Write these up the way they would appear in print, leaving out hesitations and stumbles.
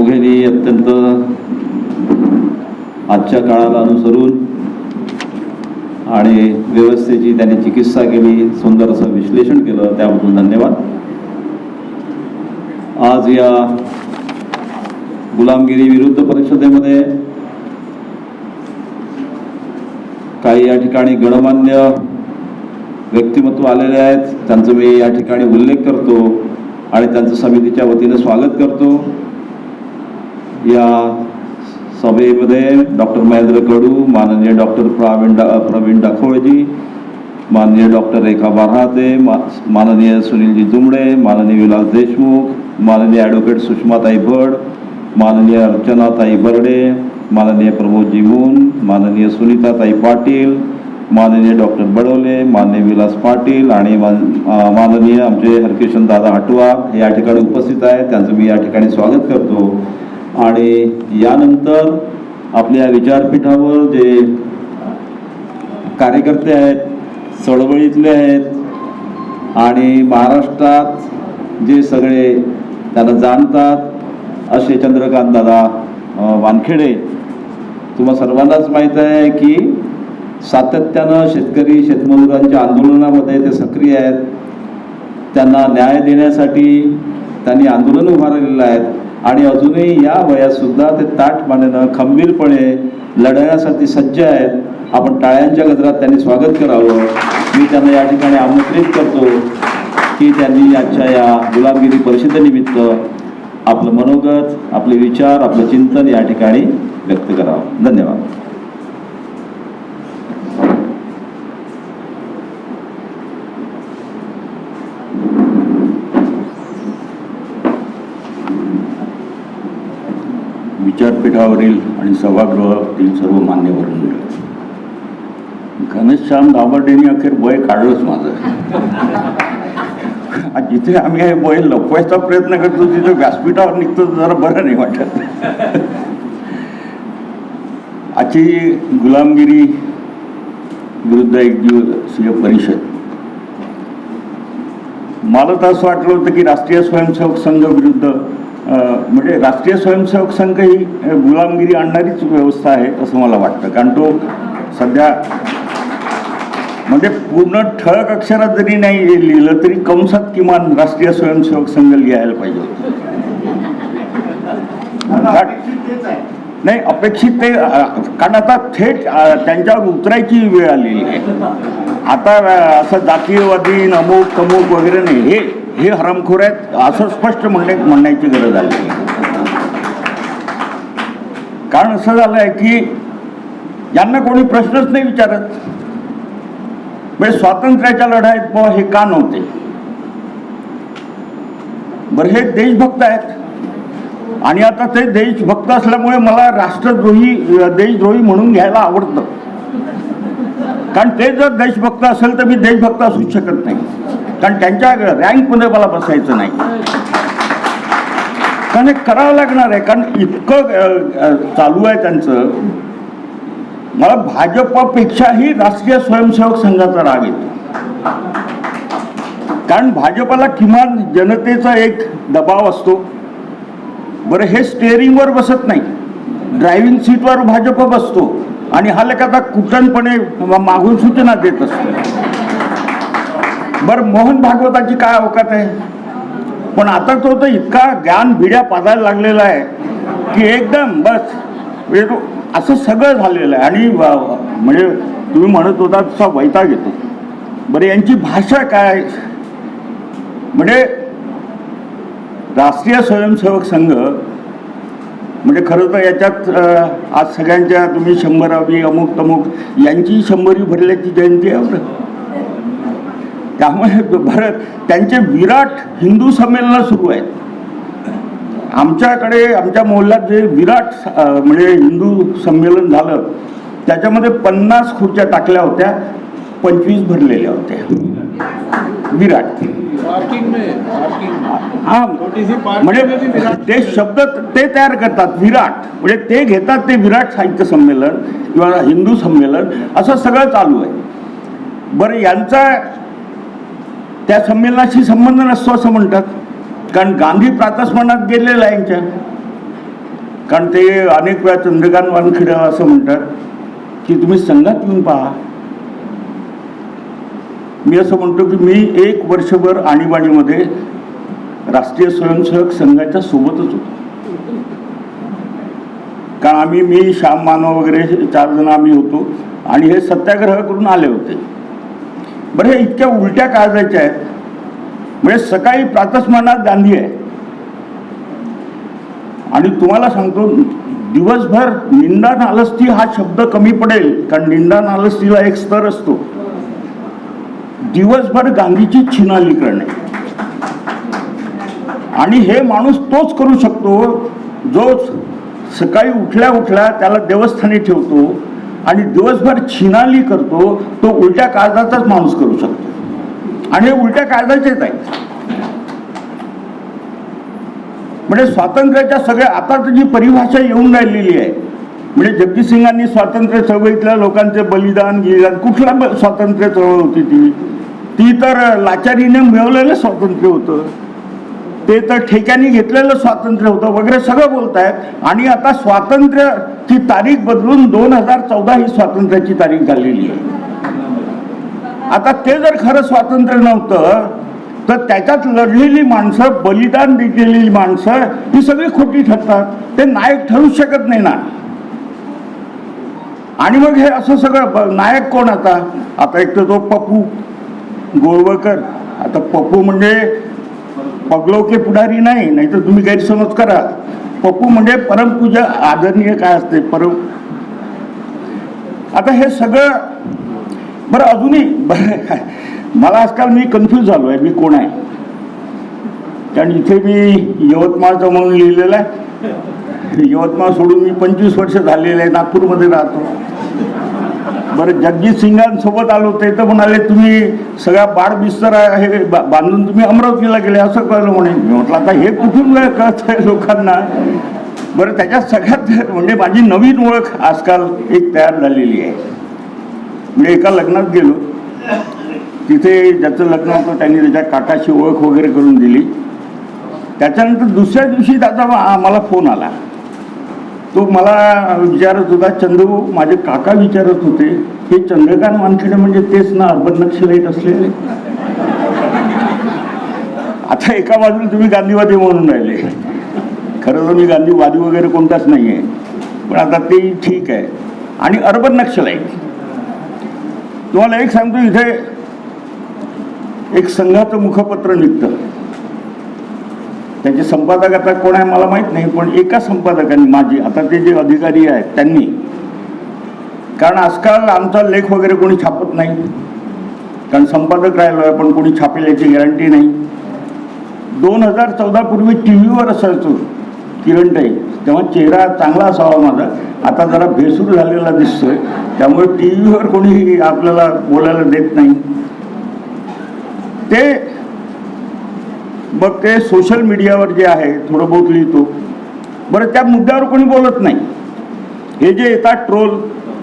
दोघेंनी अत्यंत आजच्या काळाला अनुसरून आणि व्यवस्थेची त्यांनी चिकित्सा केली, सुंदर असं विश्लेषण केलं, त्याबद्दल धन्यवाद. आज या गुलामगिरी विरुद्ध परिषदेमध्ये काही या ठिकाणी गणमान्य व्यक्तिमत्व आलेले आहेत, त्यांचं मी या ठिकाणी उल्लेख करतो आणि त्यांचं समितीच्या वतीने स्वागत करतो. या सभेमध्ये डॉक्टर महेंद्र कडू, माननीय डॉक्टर प्रवीण डाखोळजी, माननीय डॉक्टर रेखा बारहाते, माननीय सुनीलजी जुमडे, माननीय विलास देशमुख, माननीय ॲडव्होकेट सुषमाताई भड, माननीय अर्चनाताई बर्डे, माननीय प्रमोदजी मून, माननीय सुनीताताई पाटील, माननीय डॉक्टर बडोले, माननीय विलास पाटील आणि माननीय आमचे हरकिशन दादा हटवा हे या ठिकाणी उपस्थित आहेत. त्यांचं मी या ठिकाणी स्वागत करतो. आणि यानंतर आपल्या विचारपीठावर जे कार्यकर्ते आहेत, चळवळीतले आहेत आणि महाराष्ट्रात जे सगळे त्यांना जाणतात असे चंद्रकांत दादा वानखेडे, तुम्हा सर्वांनाच माहीत आहे की सातत्यानं शेतकरी शेतमजुरांच्या आंदोलनामध्ये ते सक्रिय आहेत. त्यांना न्याय देण्यासाठी त्यांनी आंदोलन उभारलेलं आहेत आणि अजूनही या वयात सुद्धा ते ताठमानेनं खंबीरपणे लढण्यासाठी सज्ज आहेत. आपण टाळ्यांच्या गजरात त्यांनी स्वागत करावं. मी त्यांना या ठिकाणी आमंत्रित करतो की त्यांनी आजच्या या गुलामगिरी परिषदेनिमित्त आपलं मनोगत, आपले विचार, आपलं चिंतन या ठिकाणी व्यक्त करावं. धन्यवाद. विचारपीठावरील आणि सभागृहातील सर्व मान्यवर मंडळी, घनश्याम दाभाडेंनी अखेर वय काढलंच माझं. जिथे आम्ही हे वय लपवायचा प्रयत्न करतो तिथे व्यासपीठावर निघतो जरा बरं नाही वाटत. आजची गुलामगिरी विरुद्ध एक दिवसीय परिषद, मला तर असं वाटलं होतं की राष्ट्रीय स्वयंसेवक संघ विरुद्ध म्हणजे राष्ट्रीय स्वयंसेवक संघ ही गुलामगिरी आणणारीच व्यवस्था आहे असं मला वाटतं. कारण तो सध्या म्हणजे पूर्ण ठळक अक्षरात जरी नाही लिहिलं तरी कंसात किमान राष्ट्रीय स्वयंसेवक संघ लिहायला पाहिजे होतं. नाही अपेक्षित ते, कारण आता थेट त्यांच्यावर उतरायची वेळ आलेली आहे. आता असं जातीयवादी अमुक तमुक वगैरे नाही, हे हरामखोर आहेत असं स्पष्ट म्हणण्याची गरज आली. कारण असं झालं आहे की यांना कोणी प्रश्नच नाही विचारत. म्हणजे स्वातंत्र्याच्या लढाईत बुवा हे का नव्हते. बरं, हे देशभक्त आहेत आणि आता ते देशभक्त असल्यामुळे मला राष्ट्रद्रोही देशद्रोही म्हणून घ्यायला आवडतं. कारण ते जर देशभक्त असेल तर मी देशभक्त असू शकत नाही. कारण त्यांच्या रँकमध्ये मला बसायचं नाही. कारण हे करावं लागणार आहे. कारण इतकं चालू आहे त्यांचं. मला भाजपापेक्षाही राष्ट्रीय स्वयंसेवक संघाचा राग येतो. कारण भाजपाला किमान जनतेचा एक दबाव असतो. बरं, हे स्टेअरिंगवर बसत नाही, ड्रायव्हिंग सीटवर भाजप बसतो आणि हा लेख आता कुटणपणे मागून सूचना देत असतो. बरं, मोहन भागवताची काय अवकात आहे. पण आता तो तर इतका ज्ञान भिड्या पाजायला लागलेला आहे की एकदम बस म्हणजे तो असं सगळं झालेलं आहे. आणि म्हणजे तुम्ही म्हणत होता तसा वैताग येतो. बरं, यांची भाषा काय म्हणजे राष्ट्रीय स्वयंसेवक संघ म्हणजे खरं तर याच्यात आज सगळ्यांच्या तुम्ही 100वी अमुक तमुक यांची 100वी भरल्याची जयंती आहे. बरं, त्यामुळे बरं त्यांचे विराट हिंदू संमेलनं सुरू आहेत. आमच्याकडे आमच्या मोहल्ल्यात जे विराट म्हणजे हिंदू संमेलन झालं त्याच्यामध्ये 50 खुर्च्या टाकल्या होत्या, 25 भरलेल्या होत्या. विराट हा म्हणजे ते शब्द ते तयार करतात. विराट म्हणजे ते घेतात ते विराट साहित्य संमेलन किंवा हिंदू संमेलन असं सगळं चालू आहे. बरं, यांचा त्या संमेलनाशी संबंध नसतो असं म्हणतात. कारण गांधी प्रातस्मरणात गेलेला आहे यांच्या. कारण ते अनेक वेळा चंद्रकांत वानखेडे असं म्हणतात की तुम्ही संघात येऊन पहा. मी असं म्हणतो की मी 1 वर्षभर आणीबाणीमध्ये राष्ट्रीय स्वयंसेवक संघाच्या सोबतच होतो. कारण मी श्याम मानव वगैरे 4 जण आम्ही होतो आणि हे सत्याग्रह करून आले होते. बरं, हे इतक्या उलट्या काळजाच्या आहेत. म्हणजे सकाळी प्रातस्मरणात गांधी आहे आणि तुम्हाला सांगतो दिवसभर निंदा नालस्ती हा शब्द कमी पडेल, कारण निंदा नालस्तीला एक स्तर असतो. दिवसभर गांधीची छिनाली करणे, आणि हे माणूस तोच करू शकतो जो सकाळी उठल्या उठल्या त्याला देवस्थानी ठेवतो आणि दिवसभर छिनाली करतो. तो उलट्या काळजाचाच माणूस करू शकतो आणि हे उलट्या काळजाचेच आहे. म्हणजे स्वातंत्र्याच्या सगळ्या आता तर जी परिभाषा येऊन राहिलेली आहे, म्हणजे जगजितसिंगांनी स्वातंत्र्य चळवळीतल्या लोकांचे बलिदान गिलिदान, कुठला स्वातंत्र्य चळवळ होती ती तर लाचारीने मिळवलेलं स्वातंत्र्य होतं, ते तर ठेक्याने घेतलेलं स्वातंत्र्य होतं वगैरे सगळं बोलतायत. आणि आता स्वातंत्र्याची तारीख बदलून 2014 ही स्वातंत्र्याची तारीख झालेली आहे. आता ते जर खरं स्वातंत्र्य नव्हतं तर त्याच्यात लढलेली माणसं, बलिदान दिलेली माणसं ही सगळी खोटी ठरतात. ते नायक ठरू शकत नाही ना. आणि मग हे असं सगळं नायक कोण आता एक तर तो पप्पू गोळवळकर. आता पप्पू म्हणजे पगलो के पुढारी नाही तर तुम्ही गैरसमज करा. पप्पू म्हणजे परमपूजा आदरणीय काय असते परम. आता हे सगळं बरं अजूनही मला आजकाल मी कन्फ्यूज झालो आहे मी कोण आहे. कारण इथे मी यवतमाळचं म्हणून लिहिलेलं आहे. यवतमाळ सोडून मी 25 वर्ष झालेलं आहे, नागपूरमध्ये राहतो. बरं, जगजितसिंगांसोबत आलो ते तर म्हणाले तुम्ही सगळा बाळबिस्तर हे बांधून तुम्ही अमरावतीला गेले असं कळलं म्हणे. मी म्हटलं आता हे कुठून कळत आहे लोकांना. बरं, त्याच्यात सगळ्यात म्हणजे माझी नवीन ओळख आजकाल एक तयार झालेली आहे. म्हणजे एका लग्नात गेलो, तिथे ज्याचं लग्न होतं त्यांनी त्याच्या काकाशी ओळख वगैरे करून दिली. त्याच्यानंतर दुसऱ्या दिवशी त्याचा मला फोन आला. तो मला विचारत होता, चंद्रू माझे काका विचारत होते हे चंद्रकांत वानखेडे म्हणजे तेच ना अर्बन नक्षलाईट असलेले. आता एका बाजूला तुम्ही गांधीवादी म्हणून राहिले, खरं तर मी गांधीवादी वगैरे कोणताच नाही आहे, पण आता ते ठीक आहे. आणि अर्बन नक्षलाईट, तुम्हाला एक सांगतो, इथे एक संघाचं मुखपत्र निघतं. त्याचे संपादक आता कोण आहे मला माहीत नाही, पण एका संपादकांनी माझी आता ते जे अधिकारी आहेत त्यांनी, कारण आजकाल आमचा लेख वगैरे कोणी छापत नाही, कारण संपादक राहिलो आहे पण कोणी छापेल याची गॅरंटी नाही. 2014 पूर्वी TV वर असायचो किरणताई, तेव्हा चेहरा चांगला असावा माझा. आता जरा भेसूर झालेला दिसतोय, त्यामुळे TV वर कोणी आपल्याला बोलायला देत नाही. ते मग ते सोशल मीडियावर जे आहे थोडं बहुत लिहितो. बरं, त्या मुद्द्यावर कोणी बोलत नाही. हे जे येतात ट्रोल,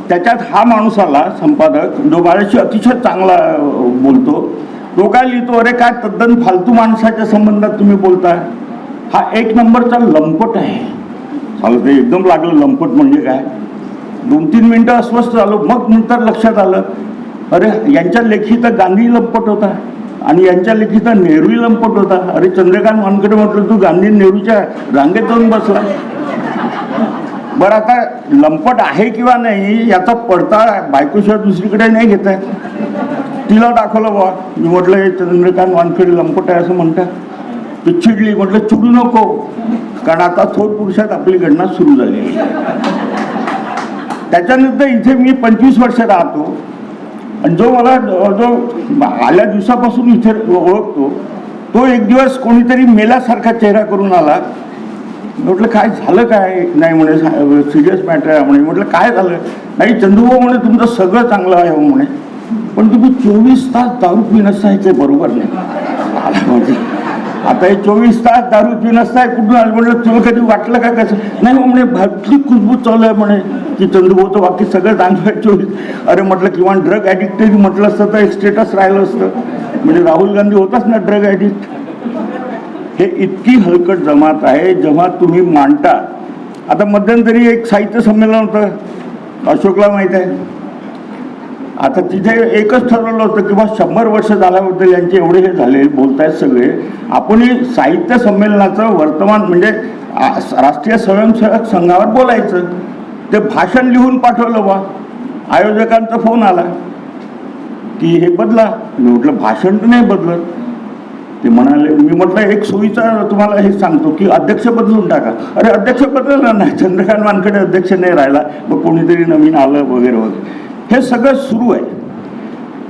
त्याच्यात हा माणूस आला संपादक जो माझ्याशी अतिशय चांगला बोलतो. तो काय लिहितो, अरे काय तद्दन फालतू माणसाच्या संबंधात तुम्ही बोलताय, हा 1 नंबरचा लंपट आहे. चालू ते एकदम लागलं लंपट म्हणजे काय. 2-3 मिनिटं अस्वस्थ झालो. मग नंतर लक्षात आलं, अरे यांच्या लेखी तर गांधी लंपट होता आणि यांच्या लेखीत नेहरू लंपट होता. अरे चंद्रकांत वानखेडे म्हटलं तू गांधी नेहरूच्या रांगेत जाऊन बसला. बरं, आता लंपट आहे किंवा नाही याचा पडता बायकोशिवाय दुसरीकडे नाही घेत आहे. तिला दाखवलं बा, मी म्हटलं हे चंद्रकांत वानखेडे लंपट आहे असं म्हणतात. ती चिडली. म्हटलं चिडू नको, कारण आता थोर पुरुषात आपली गणना सुरू झाली. त्याच्यानंतर इथे मी 25 वर्ष राहतो आणि जो मला जो आल्या दिवसापासून इथे ओळखतो तो एक दिवस कोणीतरी मेल्यासारखा चेहरा करून आला. म्हटलं काय झालं काय. नाही म्हणे सिरियस मॅटर आहे म्हणे. म्हटलं काय झालं. नाही चंदूभाऊ म्हणे तुमचं सगळं चांगलं आहे म्हणे, पण तुम्ही 24 तास दारू पिऊन असताय ते बरोबर नाही. म्हणजे आता हे 24 तास दारू पिऊन असताय कुठून आलं. म्हटलं तुला कधी वाटलं का कसं. नाही म्हणे भरती खुशबू चालू आहे म्हणे की चंदूभाऊचं बाकी सगळं चांगलं आहे 24. अरे म्हटलं किंवा ड्रग ॲडिक्ट म्हटलं असतं तर एक स्टेटस राहिलं असतं. म्हणजे राहुल गांधी होताच ना ड्रग ॲडिक्ट. हे इतकी हलकट जमात आहे. जेव्हा तुम्ही मांडता आता मध्यंतरी एक साहित्य संमेलन होतं, अशोकला माहीत आहे. आता तिथे एकच ठरवलं होतं की बा 100 वर्ष झाल्याबद्दल यांचे एवढे हे झाले बोलतायत सगळे, आपण साहित्य संमेलनाचं वर्तमान म्हणजे राष्ट्रीय स्वयंसेवक संघावर बोलायचं. ते भाषण लिहून पाठवलं बा. आयोजकांचा फोन आला की हे बदला. मी म्हटलं भाषण तर नाही बदलत. ते म्हणाले, मी म्हटलं एक सोयीचा तुम्हाला हे सांगतो की अध्यक्ष बदलून टाका. अरे अध्यक्ष बदलला नाही, चंद्रकांत वानखेडे अध्यक्ष नाही राहिला, मग कोणीतरी नवीन आलं वगैरे वगैरे. हे सगळं सुरू आहे.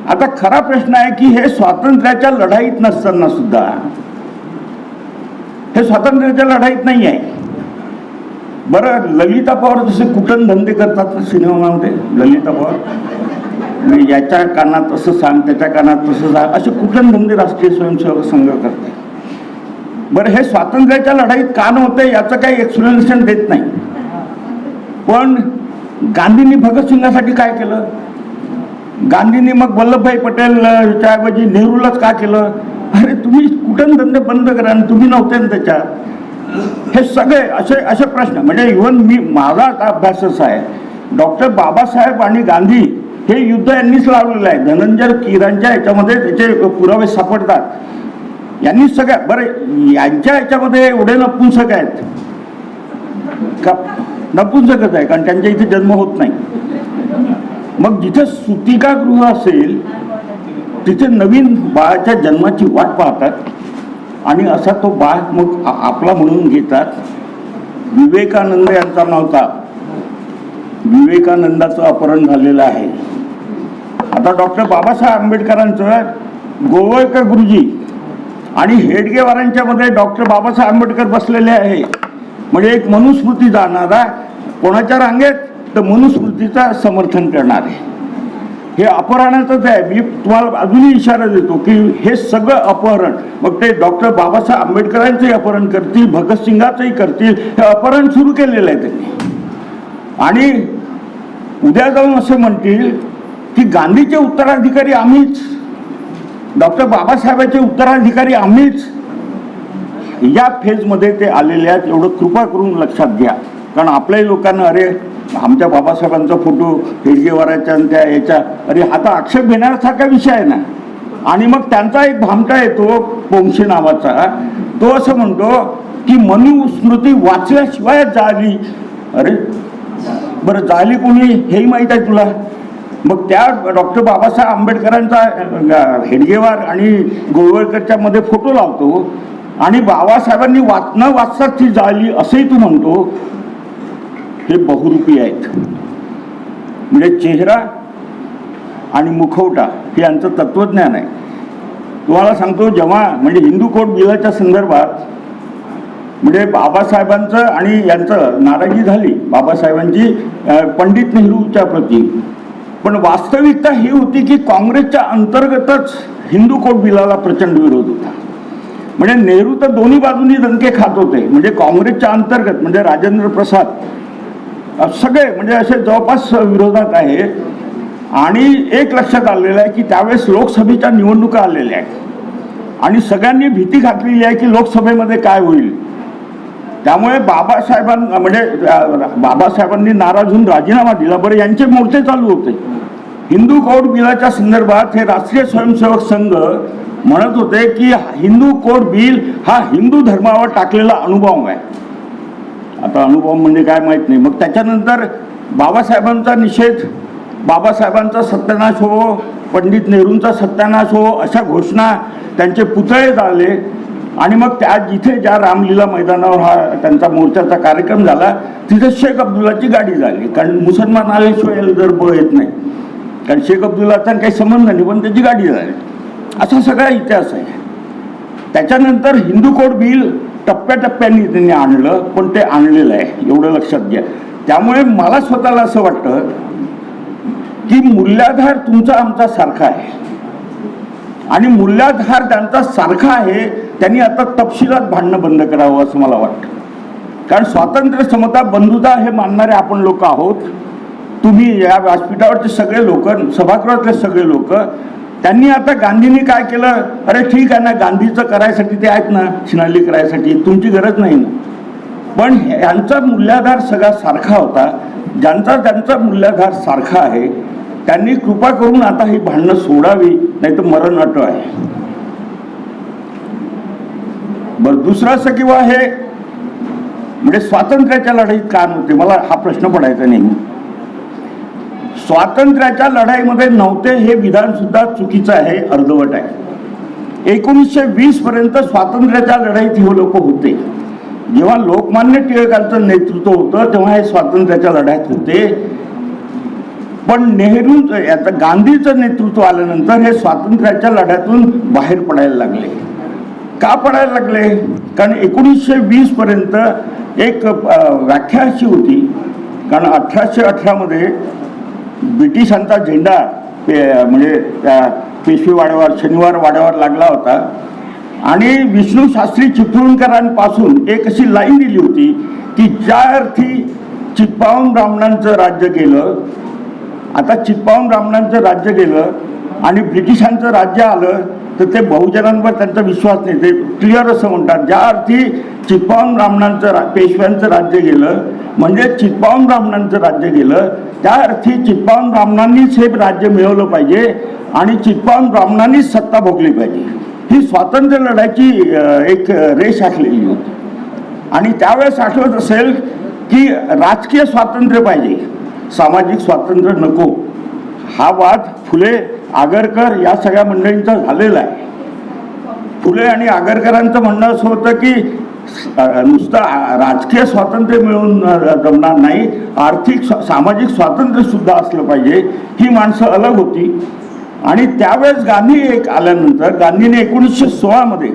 आता खरा प्रश्न आहे की हे स्वातंत्र्याच्या लढाईत नसताना सुद्धा, हे स्वातंत्र्याच्या लढाईत नाही आहे. बरं, ललिता पवार जसे कुटन धंदे करतात सिनेमामध्ये, ललिता पवार याच्या कानात असं सांग, त्याच्या कानात तसं सांग, असे कुटन धंदे राष्ट्रीय स्वयंसेवक संघ करते. बरं, हे स्वातंत्र्याच्या लढाईत का नव्हते याचं काही एक्सप्लेनेशन देत नाही. पण गांधींनी भगतसिंगासाठी काय केलं? गांधींनी मग वल्लभभाई पटेलच्या ऐवजी नेहरूलाच का केलं? अरे तुम्ही कुटन धंदे बंद करा आणि तुम्ही नव्हते ना त्याच्यात. हे सगळे असे प्रश्न, म्हणजे इव्हन माझा आता अभ्यास असा आहे, डॉक्टर बाबासाहेब आणि गांधी हे युद्ध यांनीच लावलेलं आहे. धनंजय कीरांच्या याच्यामध्ये त्याचे पुरावे सापडतात. यांनी सगळ्या, बरं यांच्या याच्यामध्ये एवढे नपुंसक आहेत का? नपुंसकच आहे, कारण त्यांच्या इथे जन्म होत नाही. मग जिथे सुतिकागृह असेल तिथे नवीन बाळाच्या जन्माची वाट पाहतात आणि असा तो बाळ मग आपला म्हणून घेतात. विवेकानंद यांचा नव्हता, विवेकानंदाचं अपहरण झालेलं आहे. आता डॉक्टर बाबासाहेब आंबेडकरांचं गोवळकर गुरुजी आणि हेडगेवारांच्या मध्ये डॉक्टर बाबासाहेब आंबेडकर बसलेले आहे. म्हणजे एक मनुस्मृती जाणारा कोणाच्या रांगेत, तर मनुस्मृतीचा समर्थन करणारे. हे अपहरणाचंच आहे. मी तुम्हाला अजूनही इशारा देतो की हे सगळं अपहरण, मग ते डॉक्टर बाबासाहेब आंबेडकरांचंही अपहरण करतील, भगतसिंगाचंही करतील. हे अपहरण सुरू केलेलं आहे त्यांनी. आणि उद्या जाऊन असं म्हणतील की गांधीचे उत्तराधिकारी आम्हीच, डॉक्टर बाबासाहेबांचे उत्तराधिकारी आम्हीच. या फेजमध्ये ते आलेले आहेत, एवढं कृपा करून लक्षात घ्या. कारण आपल्याही लोकांना अरे आमच्या बाबासाहेबांचा फोटो हेडगेवाराच्या आणि त्या याच्या, अरे आता आक्षेप घेण्यासारखा विषय आहे ना. आणि मग त्यांचा एक भामटा येतो पोंक्षे नावाचा, तो असं म्हणतो की मनुस्मृती वाचल्याशिवाय जाळली. अरे बरं, जाळली कोणी हेही माहीत आहे तुला? मग त्या डॉक्टर बाबासाहेब आंबेडकरांचा हेडगेवार आणि गोळवळकरच्या मध्ये फोटो लावतो आणि बाबासाहेबांनी न वाचताच ती जाळली असंही तू म्हणतो. हे बहुरूपी आहेत. म्हणजे चेहरा आणि मुखवटा हे यांचं तत्वज्ञान आहे. तुम्हाला सांगतो, जेव्हा म्हणजे हिंदू कोड बिलाच्या संदर्भात म्हणजे बाबासाहेबांचं आणि यांचं नाराजी झाली बाबासाहेबांची पंडित नेहरूच्या प्रती. पण वास्तविकता ही होती की काँग्रेसच्या अंतर्गतच हिंदू कोड बिलाला प्रचंड विरोध होता. म्हणजे नेहरू तर दोन्ही बाजूंनी दणके खात होते. म्हणजे काँग्रेसच्या अंतर्गत म्हणजे राजेंद्र प्रसाद सगळे म्हणजे असे जवळपास विरोधात आहे. आणि एक लक्षात आलेलं आहे की त्यावेळेस लोकसभेच्या निवडणुका आलेल्या आहेत आणि सगळ्यांनी भीती घातलेली आहे की लोकसभेमध्ये काय होईल. त्यामुळे बाबासाहेबांनी नाराज होऊन राजीनामा दिला. बरं, यांचे मोर्चे चालू होते हिंदू कोड बिलाच्या संदर्भात. हे राष्ट्रीय स्वयंसेवक संघ म्हणत होते की हिंदू कोड बिल हा हिंदू धर्मावर टाकलेला अणुबॉम्ब आहे. आता अणुबॉम्ब म्हणजे काय माहीत नाही. मग त्याच्यानंतर बाबासाहेबांचा निषेध, बाबासाहेबांचा सत्यानाश हो, पंडित नेहरूंचा सत्यानाश हो, अशा घोषणा, त्यांचे पुतळे जाळले. आणि मग त्या जिथे ज्या रामलीला मैदानावर हा त्यांचा मोर्चाचा कार्यक्रम झाला तिथे शेख अब्दुल्लाची गाडी झाली. कारण मुसलमान आल्याशिवाय जर बळ येत नाही, कारण शेख अब्दुल्लाचा काही संबंध नाही, पण त्याची गाडी झाली. असा सगळा इतिहास आहे. त्याच्यानंतर हिंदू कोड बिल टप्प्याटप्प्यांनी त्यांनी आणलं, पण ते आणलेलं आहे एवढं लक्षात घ्या. त्यामुळे मला स्वतःला असं वाटतं की मूल्याधार तुमचा आमचा सारखा आहे आणि मूल्याधार त्यांचा सारखा आहे. त्यांनी आता तपशिलात भांडणं बंद करावं असं मला वाटतं. कारण स्वातंत्र्य, समता, बंधुता हे मानणारे आपण लोक आहोत. तुम्ही या व्यासपीठावरचे सगळे लोक, सभागृहातले सगळे लोक, त्यांनी आता गांधींनी काय केलं, अरे ठीक आहे ना, गांधीचं करायसाठी ते आहेत ना, शिनाली करायसाठी, तुमची गरज नाही ना. पण यांचा मूल्याधार सगळा सारखा होता. ज्यांचा मूल्याधार सारखा आहे त्यांनी कृपा करून आता ही भांडणं सोडावी, नाही तर मरण अट आहे. बरं, दुसरं असं किंवा हे म्हणजे स्वातंत्र्याच्या लढाईत का नव्हते, मला हा प्रश्न पडायचा नेहमी. स्वातंत्र्याच्या लढाईमध्ये नव्हते हे विधान सुद्धा चुकीचं आहे, अर्धवट आहे. 1920 पर्यंत स्वातंत्र्याच्या लढाईत हे लोक होते. जेव्हा लोकमान्य टिळकांचं नेतृत्व होतं तेव्हा हे स्वातंत्र्याच्या लढ्यात होते. पण नेहरूंचं गांधीचं नेतृत्व आल्यानंतर हे स्वातंत्र्याच्या लढ्यातून बाहेर पडायला लागले. का पडायला लागले? कारण 1920 पर्यंत एक व्याख्या अशी होती, कारण 1818 मध्ये ब्रिटिशांचा झेंडा म्हणजे त्या पेशवे वाड्यावर, शनिवार वाड्यावर लागला होता आणि विष्णू शास्त्री चिपळूणकरांपासून एक अशी लाईन दिली होती की ज्या अर्थी चित्पावन ब्राह्मणांचं राज्य गेलं, आता चित्पावन ब्राह्मणांचं राज्य गेलं आणि ब्रिटिशांचं राज्य आलं तर ते बहुजनांवर त्यांचा विश्वास नाही. ते क्लिअर असं म्हणतात, ज्या अर्थी चित्पावन ब्राह्मणांचं पेशव्यांचं राज्य गेलं म्हणजे चित्पावन ब्राह्मणांचं राज्य गेलं, त्या अर्थी चित्पावन ब्राह्मणांनीच हे राज्य मिळवलं पाहिजे आणि चित्पावन ब्राह्मणांनीच सत्ता भोगली पाहिजे. ही स्वातंत्र्य लढ्याची एक रेष आखलेली होती. आणि त्यावेळेस आठवत असेल की राजकीय स्वातंत्र्य पाहिजे, सामाजिक स्वातंत्र्य नको. हा वाद फुले, आगरकर या सगळ्या मंडळींचा झालेला आहे. फुले आणि आगरकरांचं म्हणणं असं होतं की नुसतं राजकीय स्वातंत्र्य मिळून जमणार नाही, आर्थिक सामाजिक स्वातंत्र्य सुद्धा असलं पाहिजे. ही माणसं अलग होती. आणि त्यावेळेस गांधी एक आल्यानंतर गांधीने 1916 मध्ये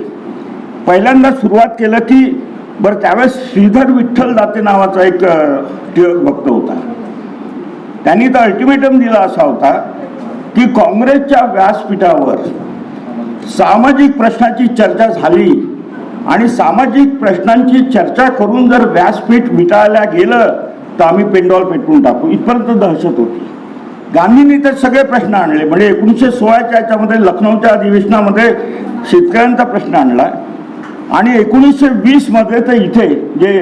पहिल्यांदा सुरुवात केलं की बरं, त्यावेळेस श्रीधर विठ्ठल दाते नावाचा एक टिळक भक्त होता. त्यांनी तर अल्टिमेटम दिला असा होता की काँग्रेसच्या व्यासपीठावर सामाजिक प्रश्नाची चर्चा झाली आणि सामाजिक प्रश्नांची चर्चा करून जर व्यासपीठ मिटायला गेलं तर आम्ही पेंडॉल पेटवून टाकू, इथपर्यंत दहशत होती. गांधींनी ते सगळे प्रश्न आणले. म्हणजे 1916च्या याच्यामध्ये लखनौच्या अधिवेशनामध्ये शेतकऱ्यांचा प्रश्न आणला आणि 1920 मध्ये तर इथे जे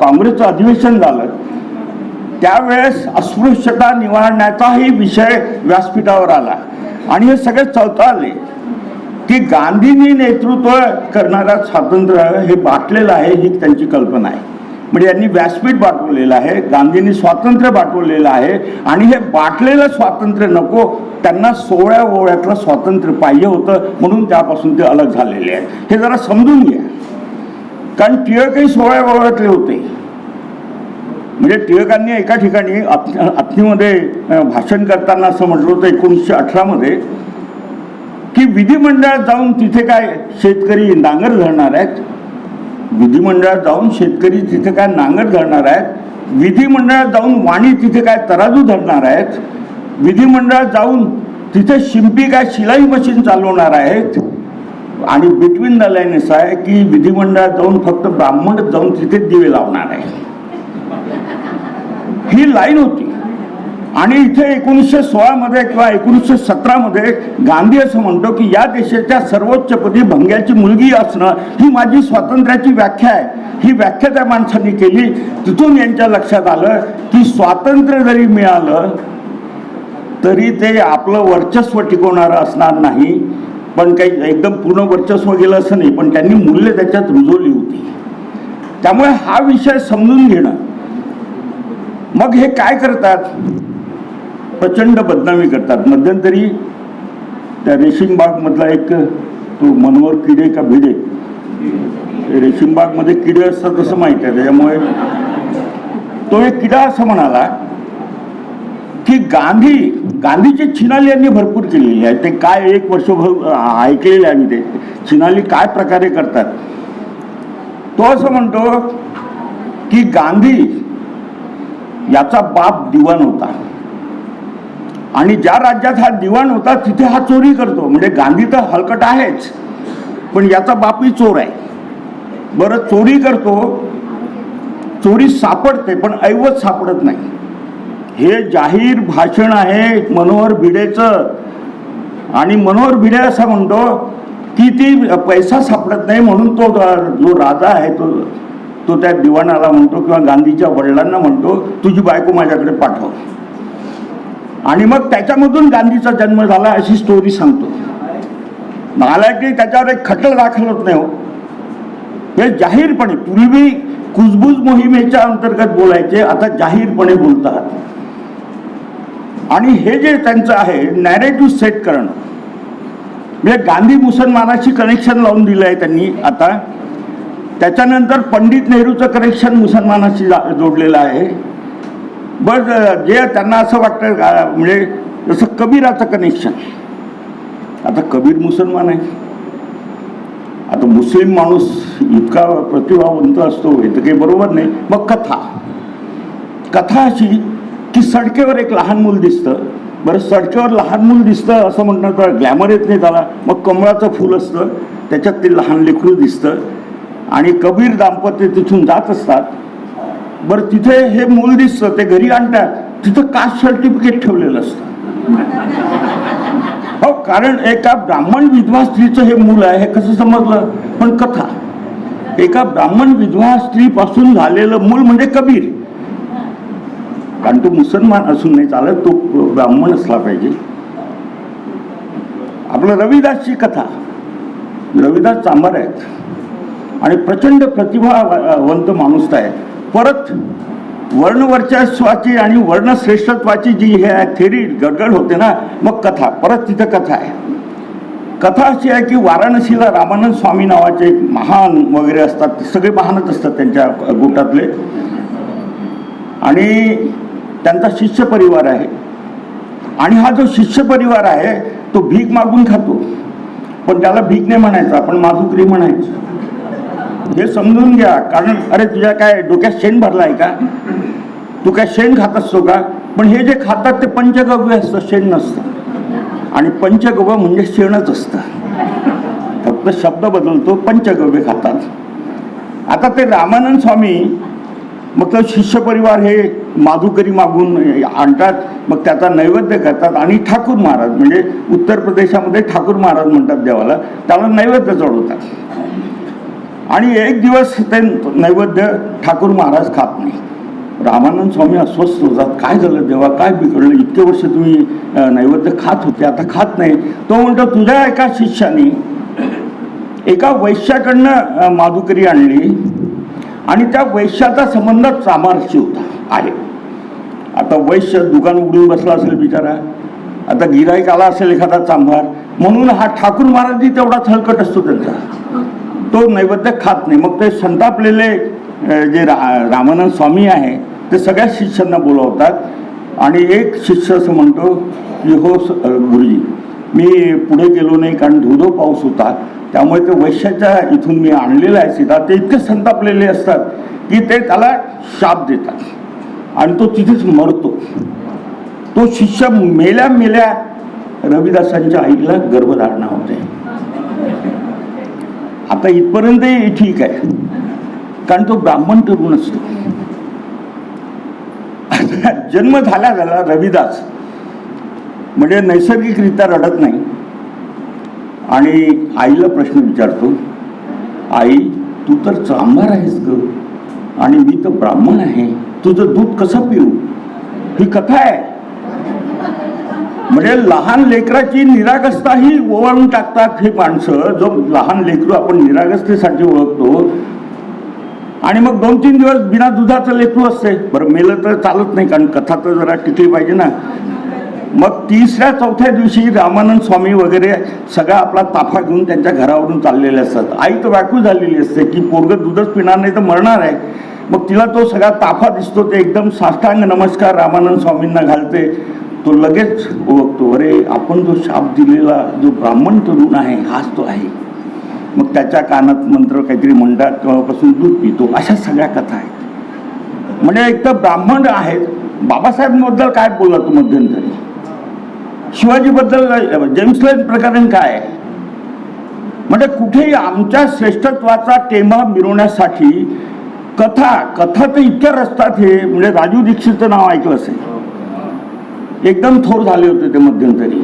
काँग्रेसचं अधिवेशन झालं त्यावेळेस अस्पृश्यता निवारण्याचाही विषय व्यासपीठावर आला. आणि हे सगळे चौताळले की गांधींनी नेतृत्व करणारा स्वातंत्र्य हे बाटलेलं आहे, ही त्यांची कल्पना आहे. म्हणजे यांनी व्यासपीठ बाटवलेलं आहे, गांधींनी स्वातंत्र्य बाटवलेलं आहे आणि हे बाटलेलं स्वातंत्र्य नको, त्यांना 16व्या ओव्यातलं स्वातंत्र्य पाहिजे होतं, म्हणून त्यापासून ते अलग झालेले आहेत. हे जरा समजून घ्या. कारण टिळकही 16व्या ओव्यातले होते. म्हणजे टिळकांनी एका ठिकाणी अथणीमध्ये भाषण करताना असं म्हटलं होतं 1918 मध्ये की विधिमंडळात जाऊन तिथे काय शेतकरी नांगर धरणार आहेत, विधिमंडळात जाऊन शेतकरी तिथे काय नांगर धरणार आहेत, विधिमंडळात जाऊन वाणी तिथे काय तराजू धरणार आहेत, विधिमंडळात जाऊन तिथे शिंपी काय शिलाई मशीन चालवणार आहेत. आणि बिटवीन द लाईन असं आहे की विधिमंडळात जाऊन फक्त ब्राह्मणच जाऊन तिथे दिवे लावणार आहे. ही लाईन होती. आणि इथे 1916 मध्ये किंवा 1917 मध्ये गांधी असं म्हणतो की या देशाच्या सर्वोच्चपदी भंग्याची मुलगी असणं ही माझी स्वातंत्र्याची व्याख्या आहे. ही व्याख्या त्या माणसांनी केली. तिथून यांच्या लक्षात आलं की स्वातंत्र्य जरी मिळालं तरी ते आपलं वर्चस्व टिकवणारं असणार नाही. पण काही एकदम पूर्ण वर्चस्व गेलं असं नाही, पण त्यांनी मूल्य त्याच्यात रुजवली होती. त्यामुळे हा विषय समजून घेणं. मग हे काय करतात, प्रचंड बदनामी करतात. मध्यंतरी त्या रेशीमबाग मधला एक तो मनोहर किडे का भिडे, रेशीमबाग मध्ये किडे असतात असं माहिती आहे, त्याच्यामुळे तो एक किडा असं म्हणाला की गांधीची छिनाली यांनी भरपूर केलेली आहे. ते काय एक वर्षभर ऐकलेले आहे मी, ते छिनाली काय प्रकारे करतात. तो असं म्हणतो की गांधी याचा बाप दिवाण होता आणि ज्या राज्यात हा दिवाण होता तिथे हा चोरी करतो. म्हणजे गांधी तर हलकट आहेच, पण याचा बापही चोर आहे. बरं, चोरी करतो, चोरी सापडते पण ऐवज सापडत नाही. हे जाहीर भाषण आहे मनोहर भिडेचं. आणि मनोहर भिडे असं म्हणतो की ती पैसा सापडत नाही म्हणून तो जो राजा आहे तो तो त्या दिवाणाला म्हणतो किंवा गांधीच्या वडिलांना म्हणतो, तुझी बायको माझ्याकडे पाठव. आणि मग त्याच्यामधून गांधीचा जन्म झाला अशी स्टोरी सांगतो. नालायकी त्याच्यावर एक खटल दाखल होत नाही हो. हे जाहीरपणे, पूर्वी कुजबूज मोहिमेच्या अंतर्गत बोलायचे, आता जाहीरपणे बोलतात. आणि हे जे त्यांचं आहे नॅरेटिव्ह सेट करणं, म्हणजे गांधी मुसलमानाशी कनेक्शन लावून दिलं आहे त्यांनी आता. त्याच्यानंतर पंडित नेहरूचं कनेक्शन मुसलमानाशी जोडलेलं आहे. बरं, जे त्यांना असं वाटतं म्हणजे जसं कबीराचं कनेक्शन, आता कबीर मुसलमान आहे. आता मुस्लिम माणूस इतका प्रतिभावंत असतो हे तर काही बरोबर नाही. मग कथा अशी की सडकेवर एक लहान मूल दिसतं. बरं, सडकेवर लहान मूल दिसतं असं म्हणणं तर ग्लॅमर येत नाही त्याला. मग कमळाचं फूल असतं, त्याच्यात ते लहान लेकरू दिसतं आणि कबीर दाम्पत्य तिथून जात असतात. बरं, तिथे हे मूल दिसतं, ते घरी आणतात, तिथं कास्ट सर्टिफिकेट ठेवलेलं असतं. हो, कारण एका ब्राह्मण विधवा स्त्रीचं हे मूल आहे हे कसं समजलं? पण कथा, एका ब्राह्मण विधवा स्त्रीपासून झालेलं मूल म्हणजे कबीर. कारण तो मुसलमान असून नाही चालत, तो ब्राह्मण असला पाहिजे. आपलं रविदासची कथा, रविदास चांभार आहेत आणि प्रचंड प्रतिभावंत माणूस आहे. परत वर्णवर्चस्वाची आणि वर्णश्रेष्ठत्वाची जी हे आहे थेरी गडगड होते ना, मग कथा, परत तिथं कथा आहे. कथा अशी आहे की वाराणसीला रामानंद स्वामी नावाचे एक महान वगैरे असतात, ते सगळे महानच असतात त्यांच्या गोटातले, आणि त्यांचा शिष्य परिवार आहे. आणि हा जो शिष्य परिवार आहे तो भीक मागून खातो, पण त्याला भीक नाही म्हणायचं, आपण माधुकरी म्हणायचं. हे समजून घ्या. कारण अरे तुझ्या काय डोक्यात शेण भरला आहे का? तू काय शेण खात असतो का? पण हे जे खातात ते पंचगव्य असतं, शेण नसतं. आणि पंचगव्य म्हणजे शेणच असतं, फक्त शब्द बदलतो, पंचगव्य खातात. आता ते रामानंद स्वामी, मग तो शिष्य परिवार हे माधुकरी मागून आणतात, मग त्याचा नैवेद्य करतात. आणि ठाकूर महाराज, म्हणजे उत्तर प्रदेशामध्ये ठाकूर महाराज म्हणतात देवाला, त्याला नैवेद्य चढवतात. आणि एक दिवस ते नैवेद्य ठाकूर महाराज खात नाही. रामानंद स्वामी अस्वस्थ होतात, काय झालं देवा, काय बिघडलं, इतके वर्ष तुम्ही नैवेद्य खात होते, आता खात नाही. तो म्हणतो, तुझ्या एका शिष्याने एका वैश्याकडनं माधुकरी आणली आणि त्या वैश्याचा संबंध चांभारशी होता आहे. आता वैश्य दुकान उघडून बसला असेल बिचारा, आता गिराईक आला असेल एखादा चांभार, म्हणून हा ठाकूर महाराजही तेवढा हलकट असतो त्यांचा, तो नैवेद्य खात नाही. मग ते संतापलेले जे रामानंद स्वामी आहे ते सगळ्या शिष्यांना बोलावतात आणि एक शिष्य असं म्हणतो की हो गुरुजी, मी पुढे गेलो नाही कारण धोधो पाऊस होता, त्यामुळे ते वैश्याच्या इथून मी आणलेलं आहे सीधा. ते इतके संतापलेले असतात की ते त्याला शाप देतात आणि तो तिथेच मरतो. तो शिष्य मेल्या मेल्या रविदासांच्या आईला गर्भधारणा होते. आता इथपर्यंतही ठीक आहे, कारण तो ब्राह्मण तरुण असतो. जन्म झाला रविदास म्हणजे नैसर्गिकरित्या रडत नाही आणि आईला प्रश्न विचारतो, आई तू तर चांभार आहेस ग आणि मी तर ब्राह्मण आहे, तुझं दूध कसं पिऊ? ही कथा आहे. म्हणजे लहान लेकराची निरागसताही ओवाळून टाकतात हे माणसं. जो लहान लेकरू आपण निरागसतेसाठी ओळखतो आणि मग 2-3 दिवस बिना दुधाचं लेकरू असते. बरं, मेलं तर चालत नाही, कारण कथा तर जरा टिकली पाहिजे ना. मग 3ऱ्या-4थ्या दिवशी रामानंद स्वामी वगैरे सगळा आपला ताफा घेऊन त्यांच्या घरावरून चाललेले असतात. आई तर व्याकुळ झालेली असते की पोरगं दूधच पिणार नाही तर मरणार आहे. मग तिला तो सगळा ताफा दिसतो, ते एकदम साष्टांग नमस्कार रामानंद स्वामींना घालते. तो लगेच ओळखतो, अरे आपण जो शाप दिलेला जो ब्राह्मण तरुण आहे हाच तो आहे. मग त्याच्या कानात मंत्र काहीतरी म्हणतात, तेव्हापासून दूध पितो. अशा सगळ्या कथा आहेत. म्हणजे एक तर ब्राह्मण आहेत. बाबासाहेबांबद्दल काय बोलला तू मध्यंतरी? शिवाजीबद्दल जेम्स लेन प्रकरण काय आहे? म्हणजे कुठेही आमच्या श्रेष्ठत्वाचा टेमा मिरवण्यासाठी कथा तर इतक्या रस्तात. हे म्हणजे राजू दीक्षितचं नाव ऐकलं असेल, एकदम थोर झाले होते ते मध्यंतरी.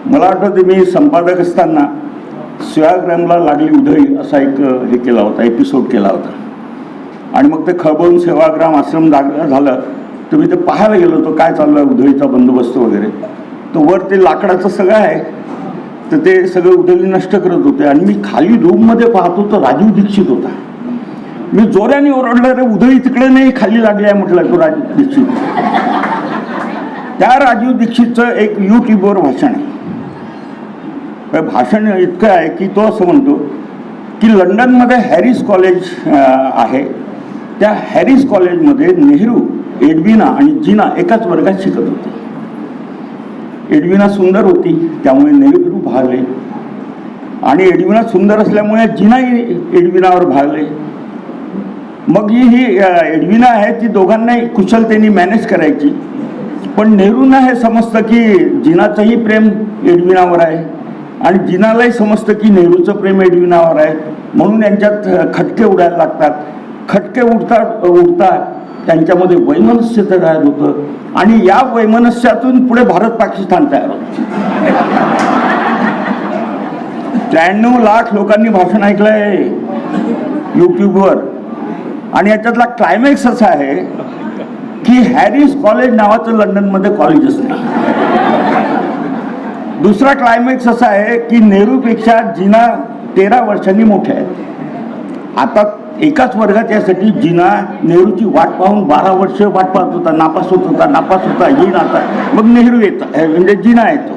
मला वाटतं मी संपादक असताना सेवाग्रामला लागली उधळी असा एक हे केला होता, एपिसोड केला होता. आणि मग ते खळबळून सेवाग्राम आश्रम झालं. तर मी ते पाहायला गेलो होतो काय चालू आहे, उधळीचा बंदोबस्त वगैरे. तर वर ते लाकडाचं सगळं आहे, तर ते सगळं उधळी नष्ट करत होते. आणि मी खाली रूममध्ये पाहतो तर राजीव दीक्षित होता. मी जोराने ओरडलं, रे उधळी तिकडे नाही खाली लागली आहे म्हटलं. तो राजीव दीक्षित, त्या राजीव दीक्षितचं एक यूट्यूबवर भाषण आहे. भाषण इतकं आहे की तो असं म्हणतो की लंडनमध्ये हॅरिस कॉलेज आहे, त्या हॅरिस कॉलेजमध्ये नेहरू, एडविना आणि जिना एकाच वर्गात शिकत होते. एडविना सुंदर होती त्यामुळे नेहरू भाळले, आणि एडविना सुंदर असल्यामुळे जिनाही एडविनावर भाळले. मग ही एडविना आहे ती दोघांनाही कुशलतेने मॅनेज करायची. पण नेहरूंना हे समजतं की जिनाचंही प्रेम एडविनावर आहे आणि जिनालाही समजतं की नेहरूचं प्रेम एडविनावर आहे. म्हणून यांच्यात खटके उडायला लागतात. खटके उडता त्यांच्यामध्ये वैमनस्य तयार होतं, आणि या वैमनस्यातून पुढे भारत पाकिस्तान तयार होतं. 93 लाख लोकांनी भाषण ऐकलंय यूट्यूबवर. आणि याच्यातला क्लायमॅक्स असा आहे की हॅरिस कॉलेज नावाचं लंडनमध्ये कॉलेजच नाही. दुसरा क्लायमॅक्स असा आहे की नेहरूपेक्षा जिना 13 वर्षांनी मोठे आहेत. आता एकाच वर्गात यासाठी जिना नेहरूची वाट पाहून 12 वर्ष वाट पाहत होता, नापास होत होता, येईन आता. मग नेहरू येतात, म्हणजे जिना येतो.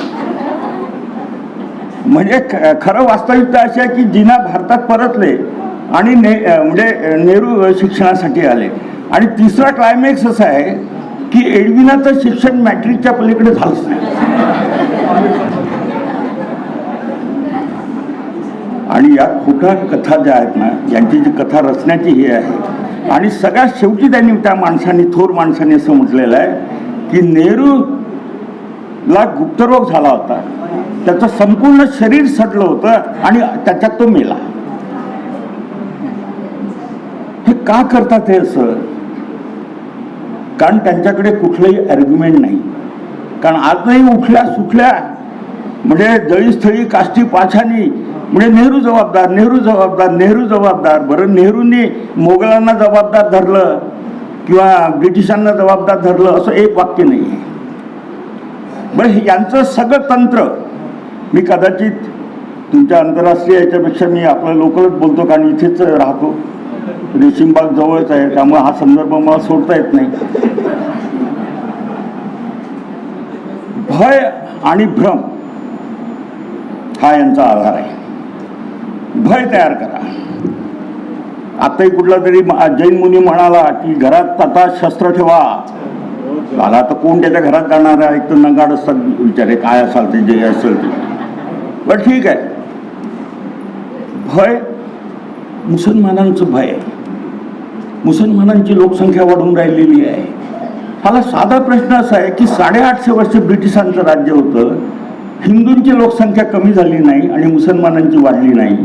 म्हणजे खरं वास्तविकता अशी आहे की जिना भारतात परतले आणि म्हणजे नेहरू शिक्षणासाठी आले. आणि तिसरा क्लायमॅक्स असा आहे की एडविनाचं शिक्षण मॅट्रिकच्या पलीकडे झालंच नाही. आणि या खोट्या कथा ज्या आहेत ना, यांची जी कथा रचण्याची ही आहे. आणि सगळ्यात शेवटी त्यांनी त्या माणसाने, थोर माणसाने असं म्हटलेलं आहे की नेहरूला गुप्तरोग झाला होता, त्याचं संपूर्ण शरीर सडलं होतं आणि त्याच्यात तो मेला. हे का करतात हे असं? कारण त्यांच्याकडे कुठलंही आर्ग्युमेंट नाही. कारण आजही उठल्या सुटल्या म्हणजे जळीस्थळी काष्टी पाछानी म्हणजे नेहरू जबाबदार, नेहरू जबाबदार, नेहरू जबाबदार. बरं, नेहरूंनी मोगलांना जबाबदार धरलं किंवा ब्रिटिशांना जबाबदार धरलं असं एक वाक्य नाही आहे. बरं, यांचं सगळं तंत्र, मी कदाचित तुमच्या आंतरराष्ट्रीय याच्यापेक्षा मी आपलं लोकलच बोलतो, कारण इथेच राहतो, रेशीमबाग जवळच आहे, त्यामुळे हा संदर्भ मला सोडता येत नाही. भय आणि भ्रम हा यांचा आधार आहे. भय तयार करा. आताही कुठला तरी जैन मुनी म्हणाला की घरात आता शस्त्र ठेवा. आला तर कोण त्याच्या घरात जाणार आहे? एक तर नगाड असतात विचारे, काय असाल ते, जे असेल ते. बरं, ठीक आहे. भय, मुसलमानांचं भय आहे. मुसलमानांची लोकसंख्या वाढून राहिलेली आहे. मला साधा प्रश्न असा आहे की 850 वर्ष ब्रिटिशांचं राज्य होतं, हिंदूंची लोकसंख्या कमी झाली नाही आणि मुसलमानांची वाढली नाही.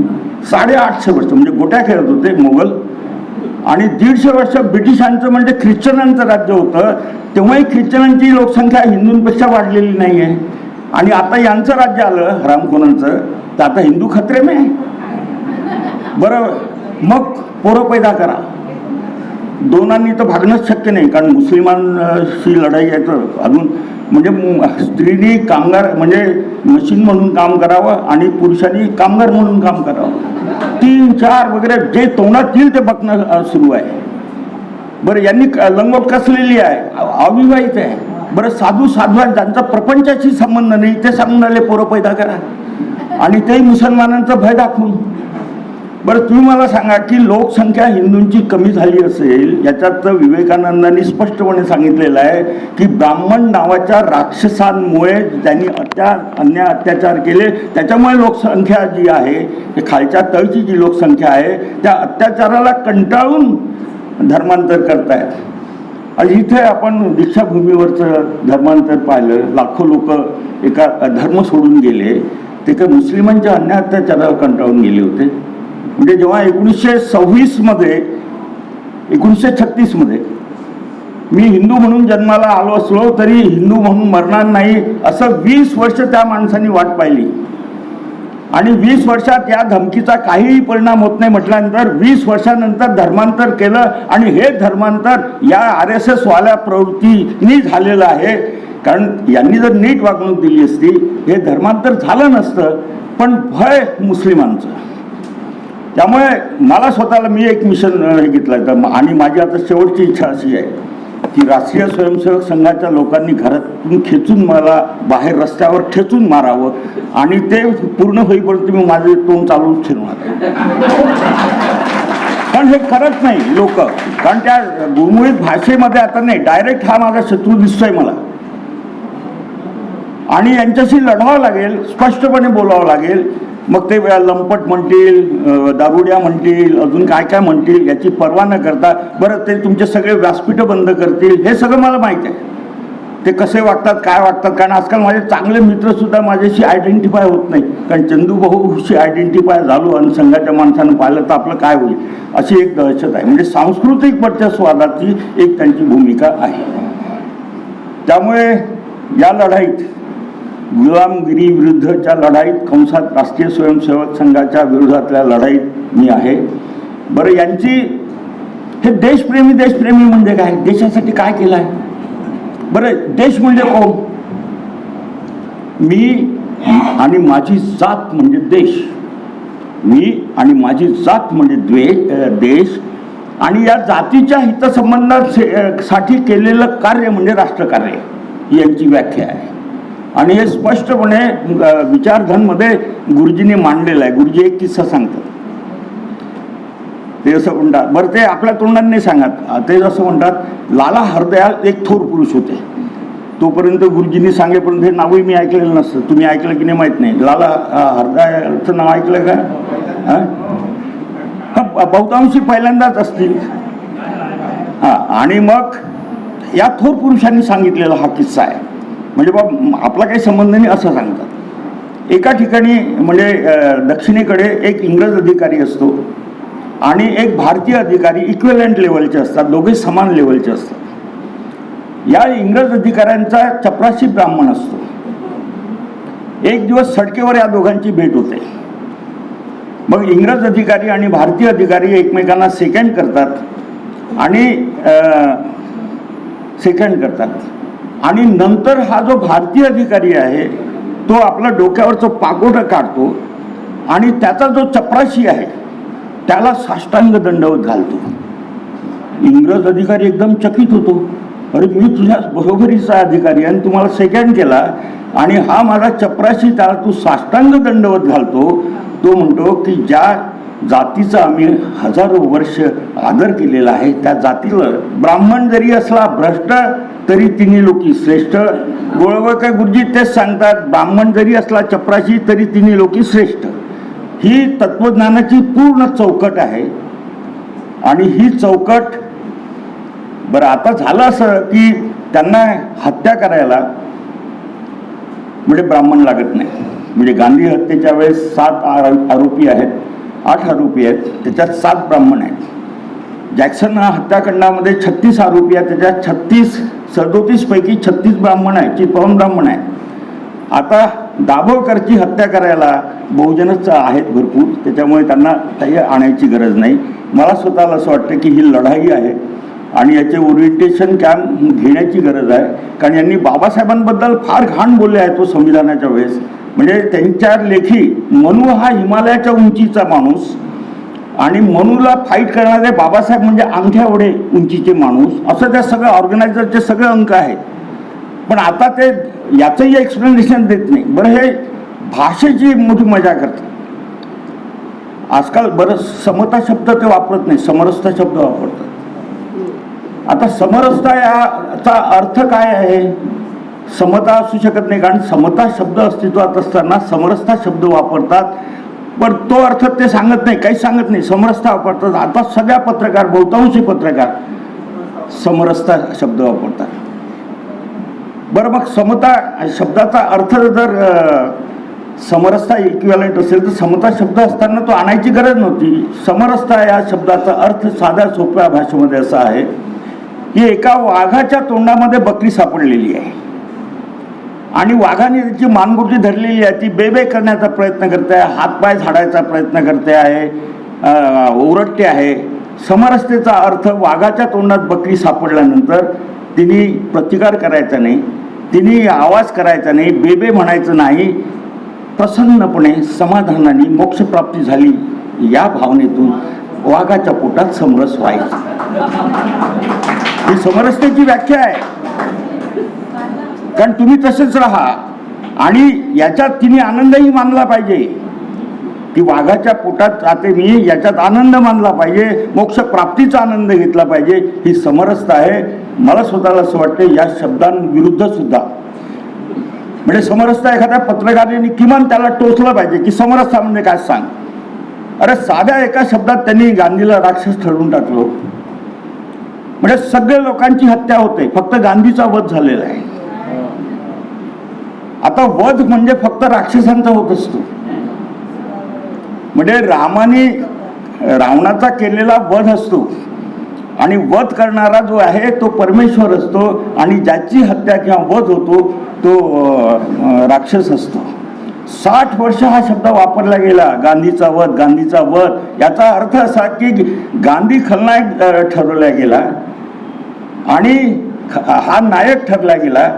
850 वर्ष म्हणजे गोट्या खेळत होते मोगल. आणि 150 वर्ष ब्रिटिशांचं म्हणजे ख्रिश्चनांचं राज्य होतं, तेव्हाही ख्रिश्चनांची लोकसंख्या हिंदूंपेक्षा वाढलेली नाही आहे. आणि आता यांचं राज्य आलं हरामखोरांचं, तर आता हिंदू खतरे में आहे. बरं, मग पोरं पैदा करा. दोनांनी तर भागणंच शक्य नाही, कारण मुस्लिमांशी लढाई आहे तर अजून म्हणजे स्त्रीनी कामगार म्हणजे मशीन म्हणून काम करावं आणि पुरुषांनी कामगार म्हणून काम करावं. 3, 4 वगैरे जे तोंडात येईल ते बघणं सुरू आहे. बरं, यांनी लंगोट कसलेली आहे, अविवाहित आहे. बरं, साधवा ज्यांचा प्रपंचाशी संबंध नाही ते सांगून आले पोरं पैदा करा, आणि तेही मुसलमानांचं भय दाखवून. बरं, तुम्ही मला सांगा की लोकसंख्या हिंदूंची कमी झाली असेल, याच्यात विवेकानंदांनी स्पष्टपणे सांगितलेलं आहे की ब्राह्मण नावाच्या राक्षसांमुळे त्यांनी अन्याय अत्याचार केले, त्याच्यामुळे लोकसंख्या जी आहे, खालच्या तळची जी लोकसंख्या आहे, त्या अत्याचाराला कंटाळून धर्मांतर करतायत. आणि इथे आपण दीक्षाभूमीवरचं धर्मांतर पाहिलं. लाखो लोक एका धर्म सोडून गेले, ते काही मुस्लिमांच्या अन्याय अत्याचाराला कंटाळून गेले होते. म्हणजे जेव्हा 1926 मध्ये 1936 मध्ये मी हिंदू म्हणून जन्माला आलो असलो तरी हिंदू म्हणून मरणार नाही असं 20 वर्ष त्या माणसांनी वाट पाहिली. आणि 20 वर्षात या धमकीचा काहीही परिणाम होत नाही म्हटल्यानंतर 20 वर्षानंतर धर्मांतर केलं आणि हे धर्मांतर या RSS वाल्या प्रवृत्तींनी झालेलं आहे. कारण यांनी जर नीट वागणूक दिली असती हे धर्मांतर झालं नसतं, पण भय मुस्लिमांचं. त्यामुळे मला स्वतःला मी एक मिशन हे घेतलं आणि माझी आता शेवटची इच्छा अशी आहे की राष्ट्रीय स्वयंसेवक संघाच्या लोकांनी घरातून खेचून मला बाहेर रस्त्यावर ठेचून मारावं आणि ते पूर्ण होईपर्यंत मी माझे तोंड चालूच ठेवणार. कारण हे करत नाही लोक, कारण त्या गुळमुळीत भाषेमध्ये आता नाही, डायरेक्ट हा माझा शत्रू दिसतोय मला आणि यांच्याशी लढावं लागेल, स्पष्टपणे बोलावं लागेल. मग ते लंपट म्हणतील, दारुड्या म्हणतील, अजून काय काय म्हणतील याची पर्वा न करता बरं ते तुमचे सगळे व्यासपीठं बंद करतील, हे सगळं मला माहीत आहे. ते कसे वागतात, काय वागतात. कारण आजकाल माझे चांगले मित्रसुद्धा माझ्याशी आयडेंटिफाय होत नाही. कारण चंदूभाऊशी आयडेंटिफाय झालो आणि संघाच्या माणसानं पाहिलं तर आपलं काय होईल अशी एक दहशत आहे. म्हणजे सांस्कृतिक वर्चस्वादाची एक त्यांची भूमिका आहे. त्यामुळे या लढाईत, गुलामगिरी विरुद्धच्या लढाईत, कंसात राष्ट्रीय स्वयंसेवक संघाच्या विरोधातल्या लढाईत मी आहे. बरं, यांची हे देशप्रेमी म्हणजे काय, देशासाठी काय केलं आहे. बरं, देश म्हणजे कोण, मी आणि माझी जात म्हणजे देश, मी आणि माझी जात म्हणजे देश, आणि या जातीच्या हितसंबंधासाठी केलेलं कार्य म्हणजे राष्ट्रकार्य, ही यांची व्याख्या आहे. आणि हे स्पष्टपणे विचारधनमध्ये गुरुजींनी मांडलेलं आहे. गुरुजी एक किस्सा सांगतात, ते असं म्हणतात, बरं ते आपल्या तोंडाने नाही सांगत, ते जसं म्हणतात, लाला हरदयाल एक थोर पुरुष होते. तोपर्यंत गुरुजींनी सांगेपर्यंत हे नावही मी ऐकलेलं नसतं. तुम्ही ऐकलं की नाही माहीत नाही. लाला हरदयालचं नाव ऐकलं का? बहुतांशी पहिल्यांदाच असतील. हां, आणि मग या थोर पुरुषांनी सांगितलेला हा किस्सा आहे. म्हणजे बाबा आपला काही संबंध नाही असं सांगतात. एका ठिकाणी म्हणजे दक्षिणेकडे एक इंग्रज अधिकारी असतो आणि एक भारतीय अधिकारी इक्विलंट लेवलचे असतात, दोघे समान लेवलचे असतात. या इंग्रज अधिकाऱ्यांचा चपराशी ब्राह्मण असतो. एक दिवस सडकेवर या दोघांची भेट होते. मग इंग्रज अधिकारी आणि भारतीय अधिकारी एकमेकांना सेकंड करतात आणि नंतर हा जो भारतीय अधिकारी आहे तो आपला डोक्यावरचं पागोटं काढतो आणि त्याचा जो चपराशी आहे त्याला साष्टांग दंडवत घालतो. इंग्रज अधिकारी एकदम चकित होतो, अरे मी तुझ्या बरोबरीचा अधिकारी आणि तुम्हाला सेकंड केला आणि हा माझा चपराशी, त्याला तू साष्टांग दंडवत घालतो. तो म्हणतो की ज्या जातीचा आम्ही हजारो वर्ष आदर केलेला आहे त्या जातीला ब्राह्मण जरी असला भ्रष्ट तरी तिन्ही लोकी श्रेष्ठ. गोळवळकर गुरुजी तेच सांगतात, ब्राह्मण जरी असला चपराशी तरी तिन्ही लोकी श्रेष्ठ. ही तत्वज्ञानाची पूर्ण चौकट आहे. आणि ही चौकट, बरं आता झालं असं की त्यांना हत्या करायला म्हणजे ब्राह्मण लागत नाही. म्हणजे गांधी हत्येच्या वेळेस 7 आरोपी आहेत, 8 आरोपी आहेत, त्याच्यात 7 ब्राह्मण आहेत. जॅक्सन हत्याकांडामध्ये 36 आरोपी आहेत, त्याच्यात 37 पैकी 36 ब्राह्मण आहेत, चित्पावन ब्राह्मण आहेत. आता दाभोळकरची हत्या करायला बहुजनच आहेत भरपूर, त्याच्यामुळे त्यांना काही आणायची गरज नाही. मला स्वतःला असं वाटतं की ही लढाई आहे आणि याचे ओरिएंटेशन कॅम्प घेण्याची गरज आहे. कारण यांनी बाबासाहेबांबद्दल फार घाण बोलले आहे तो संविधानाच्या वेळेस. म्हणजे त्यांच्या लेखी मनू हा हिमालयाच्या उंचीचा माणूस आणि मनूला फाईट करणारे बाबासाहेब म्हणजे अंगठ्या एवढे उंचीचे माणूस, असं त्या सगळ्या ऑर्गनायझरचे सगळे अंक आहेत. पण आता ते याचंही एक्सप्लेनेशन देत नाही. बरं, हे भाषेची मोठी मजा करतात आजकाल. बरं, समता शब्द ते वापरत नाही, समरसता शब्द वापरतात. आता समरसता याचा अर्थ काय आहे? समता असू शकत नाही, कारण समता शब्द अस्तित्वात असताना समरसता शब्द वापरतात. पण तो अर्थ ते सांगत नाही, काही सांगत नाही, समरसता वापरतात. आता सगळ्या पत्रकार, बहुतांशी पत्रकार समरसता शब्द वापरतात. बरं, मग समता शब्दाचा अर्थ जर समरसता इक्विव्हॅलंट असेल तर समता शब्द असताना तो आणायची गरज नव्हती. समरसता या शब्दाचा अर्थ साध्या सोप्या भाषेमध्ये असा आहे की एका वाघाच्या तोंडामध्ये बकरी सापडलेली आहे आणि वाघाने त्याची मानगुटी धरलेली आहे, ती बेबे करण्याचा प्रयत्न करते आहे, हातपाय झाडायचा प्रयत्न करते आहे, ओरडते आहे. समरसतेचा अर्थ वाघाच्या तोंडात बकरी सापडल्यानंतर तिने प्रतिकार करायचा नाही, तिने आवाज करायचा नाही, बेबे म्हणायचं नाही, प्रसन्नपणे समाधानाने मोक्षप्राप्ती झाली या भावनेतून वाघाच्या पोटात समरस व्हायचं. ही समरसतेची व्याख्या आहे. कारण तुम्ही तसेच राहा आणि याच्यात तिने आनंदही मानला पाहिजे की वाघाच्या पोटात जाते मी, याच्यात आनंद मानला पाहिजे, मोक्ष प्राप्तीचा आनंद घेतला पाहिजे. ही समरसता आहे. मला स्वतःला असं वाटतं या शब्दांविरुद्ध सुद्धा म्हणजे समरसता एखाद्या पत्रकाराने किमान त्याला टोचलं पाहिजे की समरसता म्हणजे काय सांग. अरे साध्या एका शब्दात त्यांनी गांधीला राक्षस ठरवून टाकलो. म्हणजे सगळ्या लोकांची हत्या होते, फक्त गांधीचा वध झालेला आहे. आता वध म्हणजे फक्त राक्षसांचा होत असतो. म्हणजे रावणाचा केलेला वध असतो आणि वध करणारा जो आहे तो परमेश्वर असतो आणि ज्याची हत्या किंवा वध होतो तो राक्षस असतो. 60 वर्ष हा शब्द वापरला गेला, गांधीचा वध, गांधीचा वध. याचा अर्थ असा की गांधी खलनायक ठरवला गेला आणि हा नायक ठरला गेला.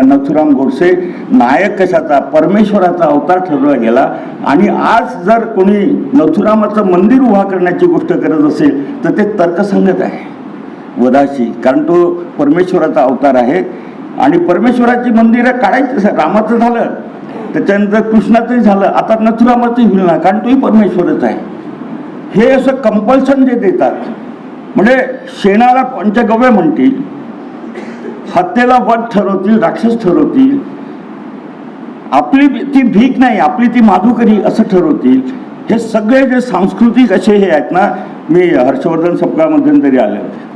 नथुराम गोडसे नायक कशाचा, परमेश्वराचा अवतार ठरवला गेला. आणि आज जर कोणी नथुरामाचं मंदिर उभा करण्याची गोष्ट करत असेल तर ते तर्कसंगत आहे वधाशी, कारण तो परमेश्वराचा अवतार आहे. आणि परमेश्वराची मंदिरं काढायची, रामाचं झालं, त्याच्यानंतर कृष्णाचंही झालं, आता नथुरामाचंही होईल ना, कारण तोही परमेश्वरच आहे. हे असं कंपल्शन जे देतात, म्हणजे शेणाला पंचगव्य म्हणतील, हत्येला वध ठरवतील, राक्षस ठरवतील, आपली ती भीक नाही, आपली ती माधुकरी असं ठरवतील. हे सगळे जे सांस्कृतिक असे हे आहेत ना. मी हर्षवर्धन सपकाळ मध्यंतरी आले होते,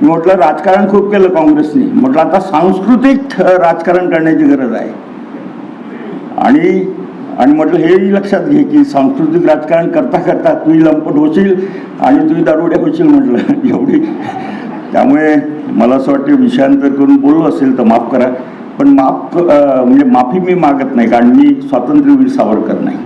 मी म्हटलं राजकारण खूप केलं काँग्रेसने, म्हटलं आता सांस्कृतिक राजकारण करण्याची गरज आहे. आणि म्हटलं हेही लक्षात घे की सांस्कृतिक राजकारण करता करता तूही लंपट होशील आणि तूही दारुड्या होशील म्हटलं एवढी. त्यामुळे मला असं वाटतं विषयांतर करून बोललो असेल तर माफ करा, पण म्हणजे माफी मी मागत नाही, कारण मी स्वातंत्र्यवीर सावरकर नाही.